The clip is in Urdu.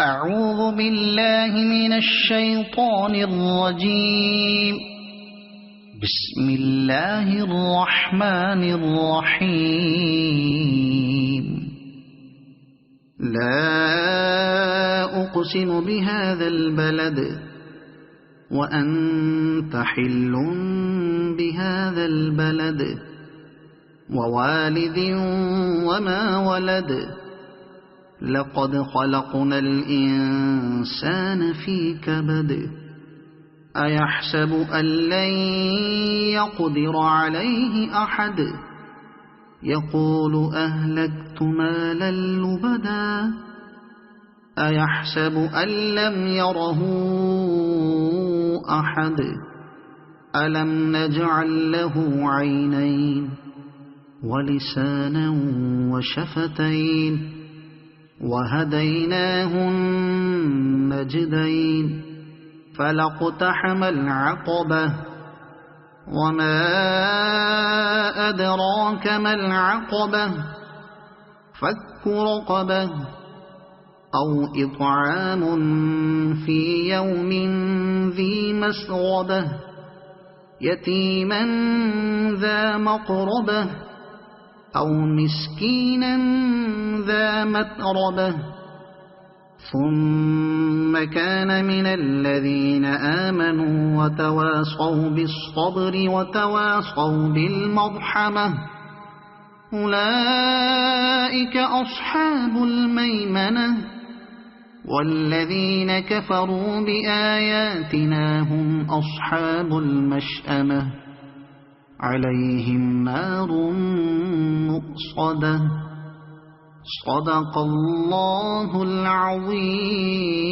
أعوذ بالله من الشيطان الرجيم. بسم الله الرحمن الرحيم. لا أقسم بهذا البلد وأنت حل بهذا البلد ووالد وما ولد لقد خلقنا الإنسان في كبد أيحسب أن لن يقدر عليه أحد يقول أهلكت مالا لبدا أيحسب أن لم يره أحد ألم نجعل له عينين ولسانا وشفتين وهديناه النجدين فلاقتحم العقبة وما أدراك ما العقبة فك رقبة أو إطعام في يوم ذي مسغبة يتيما ذا مقربة أو مسكينا ذا متربة ثم كان من الذين آمنوا وتواصوا بالصبر وتواصوا بالمرحمة أولئك أصحاب الميمنة والذين كفروا بآياتنا هم أصحاب المشأمة عليهم نار مؤصدة صدق الله العظيم.